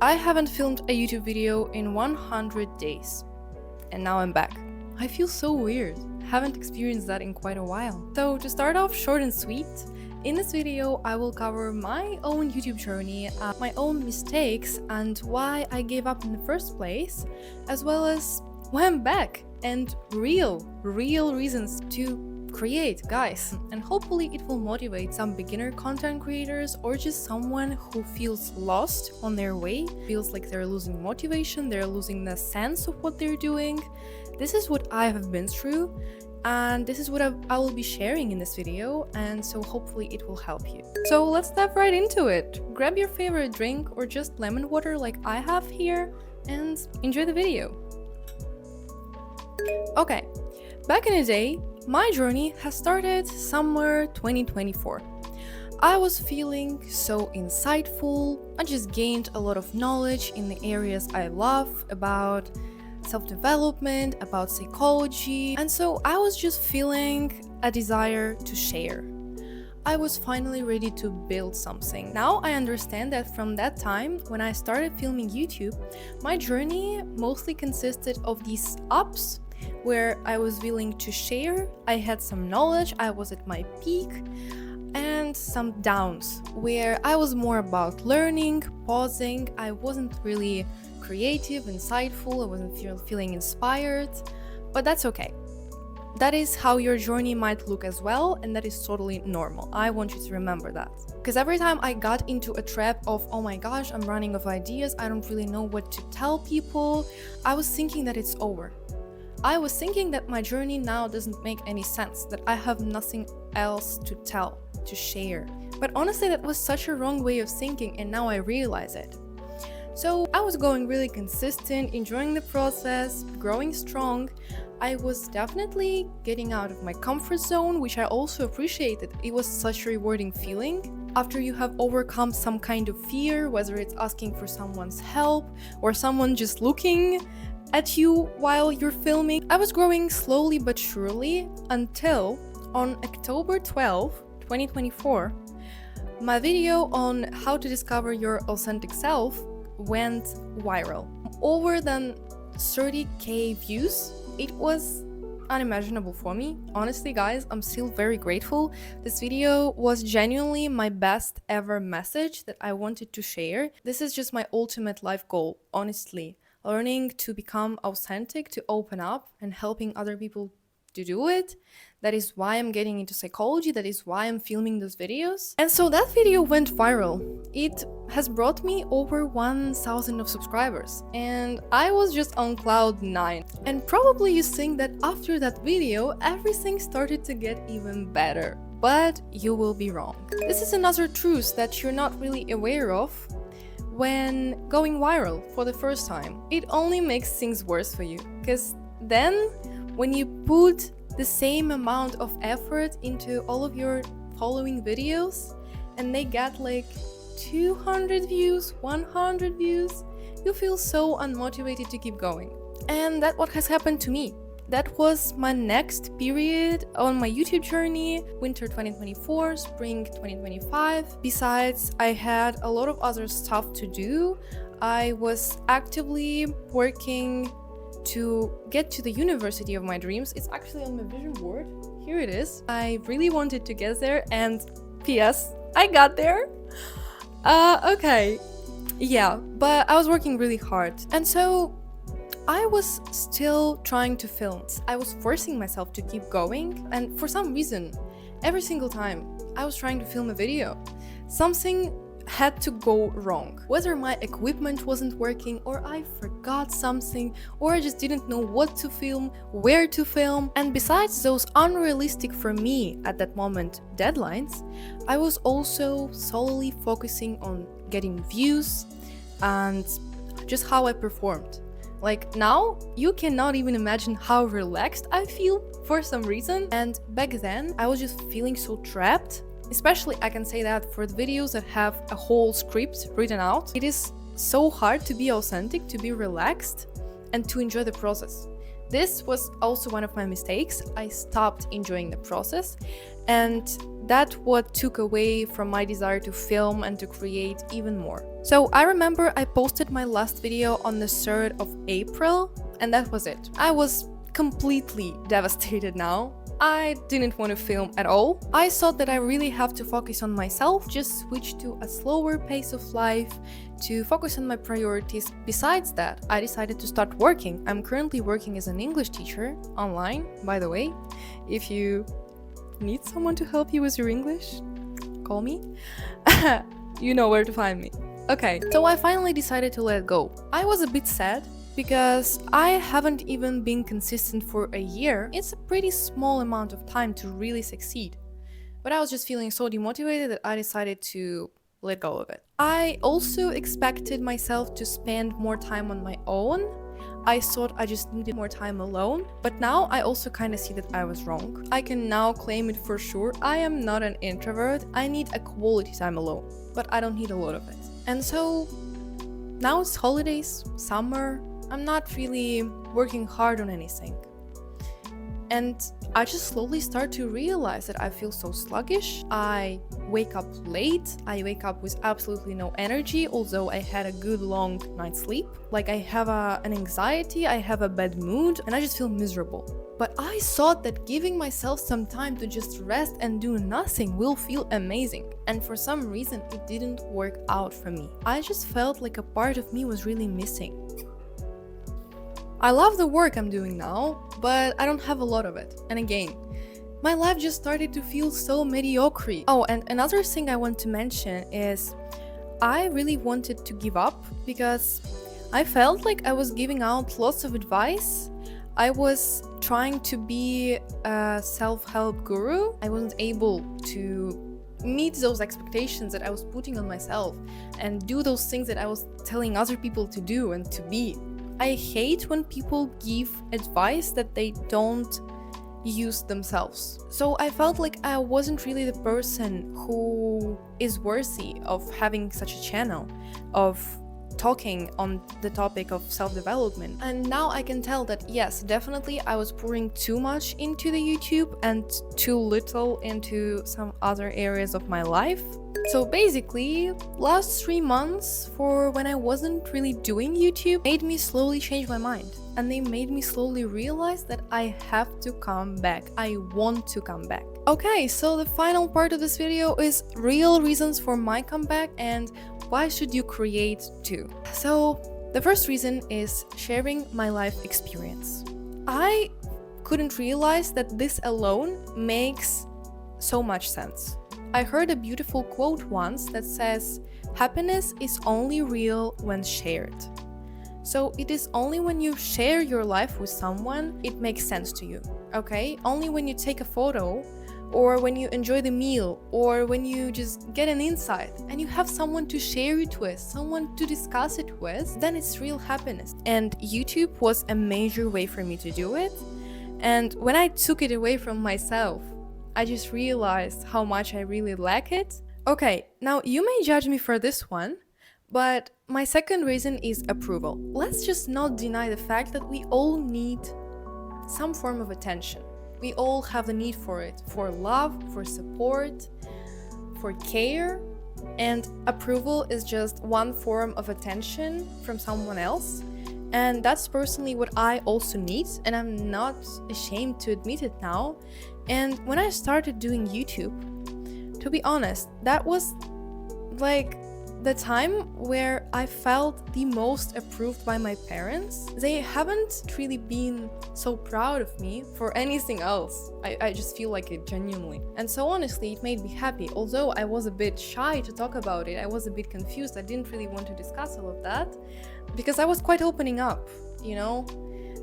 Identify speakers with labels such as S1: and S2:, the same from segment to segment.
S1: I haven't filmed a YouTube video in 100 days, and now I'm back. I feel so weird. Haven't experienced that in quite a while. So to start off short and sweet, in this video I will cover my own YouTube journey, my own mistakes and why I gave up in the first place, as well as why I'm back and real reasons to create, guys. And hopefully it will motivate some beginner content creators or just someone who feels lost on their way, feels like they're losing motivation, they're losing the sense of what they're doing. This is what I have been through, and this is what I will be sharing in this video, and so hopefully it will help you. So let's dive right into it. Grab your favorite drink or just lemon water like I have here and enjoy the video. Okay, back in the day, my journey has started somewhere 2024. I was feeling so insightful. I just gained a lot of knowledge in the areas I love about self-development, about psychology, and so I was just feeling a desire to share. I was finally ready to build something. Now I understand that from that time, when I started filming YouTube, my journey mostly consisted of these ups, where I was willing to share, I had some knowledge, I was at my peak, and some downs, where I was more about learning, pausing, I wasn't really creative, insightful, I wasn't feeling inspired, but that's okay. That is how your journey might look as well, and that is totally normal. I want you to remember that. Because every time I got into a trap of, oh my gosh, I'm running out of ideas, I don't really know what to tell people, I was thinking that it's over. I was thinking that my journey now doesn't make any sense, that I have nothing else to tell, to share. But honestly, that was such a wrong way of thinking, and now I realize it. So I was going really consistent, enjoying the process, growing strong. I was definitely getting out of my comfort zone, which I also appreciated. It was such a rewarding feeling. After you have overcome some kind of fear, whether it's asking for someone's help or someone just looking at you while you're filming. I was growing slowly but surely until on October 12, 2024, my video on how to discover your authentic self went viral. Over than 30k views. It was unimaginable for me. Honestly, guys, I'm still very grateful. This video was genuinely my best ever message that I wanted to share. This is just my ultimate life goal, honestly. Learning to become authentic, to open up, and helping other people to do it. That is why I'm getting into psychology, that is why I'm filming those videos. And so that video went viral. It has brought me over 1,000 of subscribers, and I was just on cloud 9. And probably you think that after that video, everything started to get even better. But you will be wrong. This is another truth that you're not really aware of. When going viral for the first time, it only makes things worse for you, because then when you put the same amount of effort into all of your following videos and they get like 200 views, 100 views, you feel so unmotivated to keep going. And that's what has happened to me. That was my next period on my YouTube journey, winter 2024, spring 2025. Besides, I had a lot of other stuff to do. I was actively working to get to the university of my dreams. It's actually on my vision board. Here it is. I really wanted to get there, and P.S. I got there. Okay. Yeah, but I was working really hard. And so I was still trying to film. I was forcing myself to keep going, and for some reason, every single time I was trying to film a video, something had to go wrong. Whether my equipment wasn't working, or I forgot something, or I just didn't know what to film, where to film. And besides those unrealistic for me at that moment deadlines, I was also solely focusing on getting views and just how I performed. Like now, you cannot even imagine how relaxed I feel for some reason. And back then, I was just feeling so trapped. Especially, I can say that for the videos that have a whole script written out, it is so hard to be authentic, to be relaxed, and to enjoy the process. this was also one of my mistakes. I stopped enjoying the process, and that what took away from my desire to film and to create even more. So I remember I posted my last video on the 3rd of April, and that was it. I was completely devastated now. I didn't want to film at all. I thought that I really have to focus on myself, just switch to a slower pace of life, to focus on my priorities. Besides that, I decided to start working. I'm currently working as an English teacher online, by the way. If you need someone to help you with your English, call me. You know where to find me. Okay, so I finally decided to let go. I was a bit sad because I haven't even been consistent for a year. It's a pretty small amount of time to really succeed. But I was just feeling so demotivated that I decided to let go of it. I also expected myself to spend more time on my own. I thought I just needed more time alone, but now I also kind of see that I was wrong. I can now claim it for sure. I am not an introvert. I need a quality time alone, but I don't need a lot of it. And so now it's holidays, summer. I'm not really working hard on anything. And I just slowly start to realize that I feel so sluggish. I wake up late. I wake up with absolutely no energy, although I had a good long night's sleep. Like I have an anxiety, I have a bad mood, and I just feel miserable. But I thought that giving myself some time to just rest and do nothing will feel amazing. And for some reason, it didn't work out for me. I just felt like a part of me was really missing. I love the work I'm doing now, but I don't have a lot of it. And again, my life just started to feel so mediocre. Oh, and another thing I want to mention is I really wanted to give up because I felt like I was giving out lots of advice. I was trying to be a self-help guru. I wasn't able to meet those expectations that I was putting on myself and do those things that I was telling other people to do and to be. I hate when people give advice that they don't use themselves. So I felt like I wasn't really the person who is worthy of having such a channel, of talking on the topic of self-development. And now I can tell that yes, definitely I was pouring too much into the YouTube and too little into some other areas of my life. So basically, last 3 months for when I wasn't really doing YouTube made me slowly change my mind. And they made me slowly realize that I have to come back. I want to come back. Okay, so the final part of this video is real reasons for my comeback and why should you create too. So the first reason is sharing my life experience. I couldn't realize that this alone makes so much sense. I heard a beautiful quote once that says, "Happiness is only real when shared." So it is only when you share your life with someone it makes sense to you, okay? Only when you take a photo, or when you enjoy the meal, or when you just get an insight and you have someone to share it with, someone to discuss it with, then it's real happiness. And YouTube was a major way for me to do it. And when I took it away from myself, I just realized how much I really lack it. Okay, now you may judge me for this one, but my second reason is approval. Let's just not deny the fact that we all need some form of attention. We all have the need for it, for love, for support, for care, and approval is just one form of attention from someone else. And that's personally what I also need, and I'm not ashamed to admit it now. And when I started doing YouTube, to be honest, that was like the time where I felt the most approved by my parents. They haven't really been so proud of me for anything else. I just feel like it genuinely. And so honestly, it made me happy. Although I was a bit shy to talk about it, I was a bit confused. I didn't really want to discuss all of that because I was quite opening up, you know?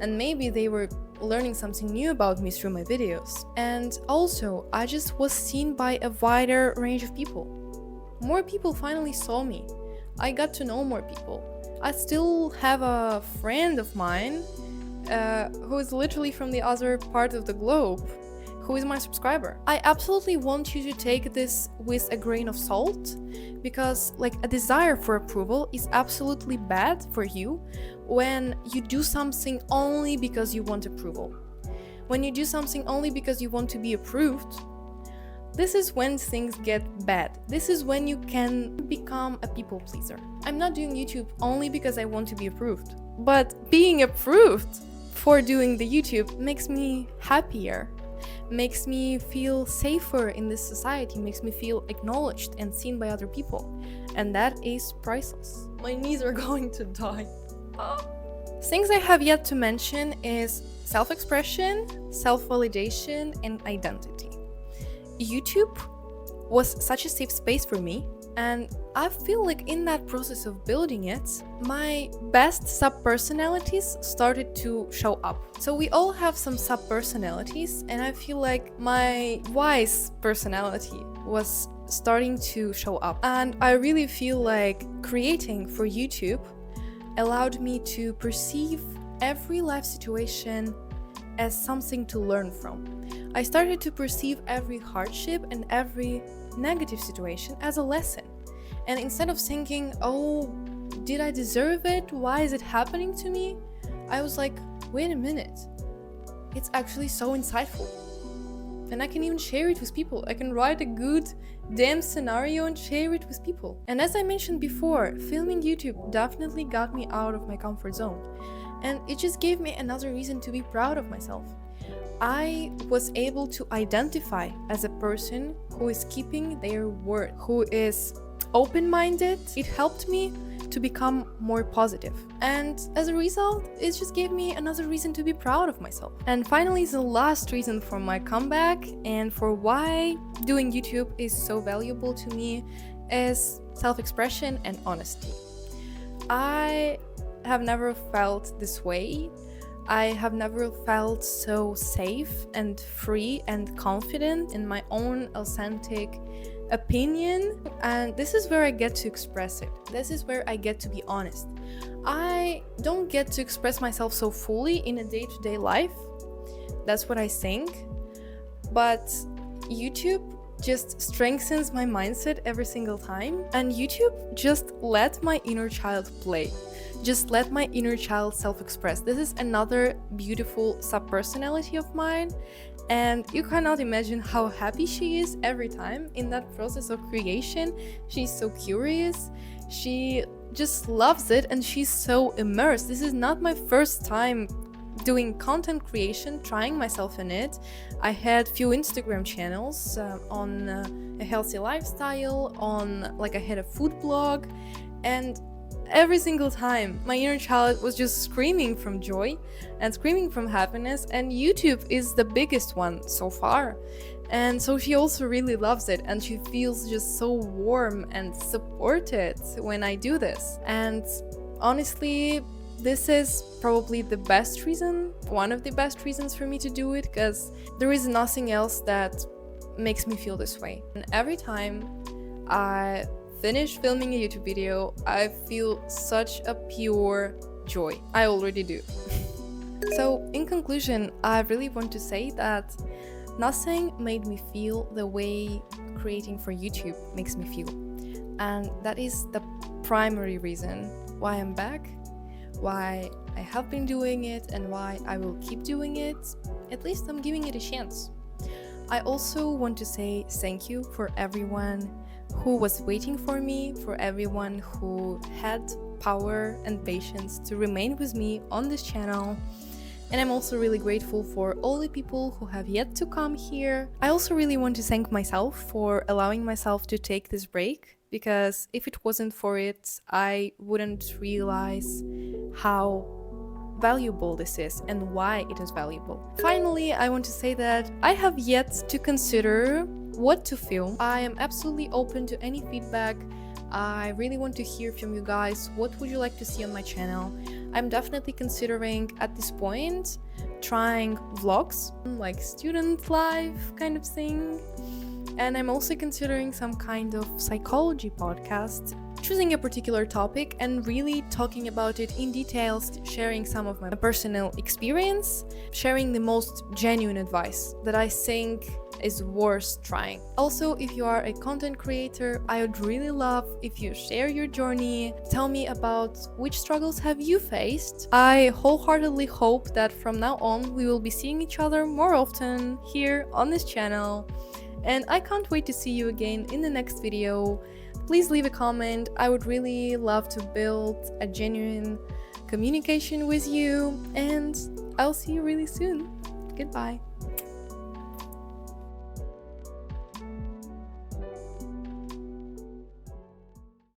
S1: And maybe they were learning something new about me through my videos. And also, I just was seen by a wider range of people. More people finally saw me. I got to know more people. I still have a friend of mine who is literally from the other part of the globe. who is my subscriber. I absolutely want you to take this with a grain of salt, because like a desire for approval is absolutely bad for you when you do something only because you want approval. When you do something only because you want to be approved, this is when things get bad. This is when you can become a people pleaser. I'm not doing YouTube only because I want to be approved, but being approved for doing the YouTube makes me happier, makes me feel safer in this society, makes me feel acknowledged and seen by other people. And that is priceless. My knees are going to die. Things I have yet to mention is self-expression, self-validation, and identity. YouTube was such a safe space for me, and I feel like in that process of building it, my best sub-personalities started to show up. So we all have some sub-personalities, and I feel like my wise personality was starting to show up. And I really feel like creating for YouTube allowed me to perceive every life situation as something to learn from. I started to perceive every hardship and every negative situation as a lesson. And instead of thinking, oh, did I deserve it? Why is it happening to me? I was like, wait a minute. It's actually so insightful. And I can even share it with people. I can write a good damn scenario and share it with people. And as I mentioned before, filming YouTube definitely got me out of my comfort zone. And it just gave me another reason to be proud of myself. I was able to identify as a person who is keeping their word, who is open-minded. It helped me to become more positive. And as a result, it just gave me another reason to be proud of myself. And finally, the last reason for my comeback and for why doing YouTube is so valuable to me is self-expression and honesty. I have never felt this way. I have never felt so safe and free and confident in my own authentic opinion, and this is where I get to express it. This is where I get to be honest. I don't get to express myself so fully in a day-to-day life. That's what I think. But YouTube just strengthens my mindset every single time, and YouTube just let my inner child play. Just let my inner child self-express. This is another beautiful sub-personality of mine, and you cannot imagine how happy she is every time in that process of creation. She's so curious, she just loves it, and she's so immersed. This is not my first time doing content creation, trying myself in it. I had few Instagram channels on a healthy lifestyle, I had a food blog, and every single time my inner child was just screaming from joy and screaming from happiness, and YouTube is the biggest one so far. And so she also really loves it, and she feels just so warm and supported when I do this. And honestly, this is probably the best reason, one of the best reasons for me to do it, because there is nothing else that makes me feel this way. And every time I finish filming a YouTube video, I feel such a pure joy. I already do. So in conclusion, I really want to say that nothing made me feel the way creating for YouTube makes me feel. And that is the primary reason why I'm back, why I have been doing it, and why I will keep doing it. At least I'm giving it a chance. I also want to say thank you for everyone who was waiting for me, for everyone who had power and patience to remain with me on this channel. And I'm also really grateful for all the people who have yet to come here. I also really want to thank myself for allowing myself to take this break, because if it wasn't for it, I wouldn't realize how valuable this is and why it is valuable. Finally, I want to say that I have yet to consider what to film. I am absolutely open to any feedback. I really want to hear from you guys. What would you like to see on my channel? I'm definitely considering at this point trying vlogs, like student life kind of thing. And I'm also considering some kind of psychology podcast choosing a particular topic and really talking about it in details, sharing some of my personal experience, sharing the most genuine advice that I think is worth trying. Also, if you are a content creator, I would really love if you share your journey, tell me about which struggles have you faced. I wholeheartedly hope that from now on we will be seeing each other more often here on this channel, and I can't wait to see you again in the next video. Please leave a comment. I would really love to build a genuine communication with you, and I'll see you really soon. Goodbye.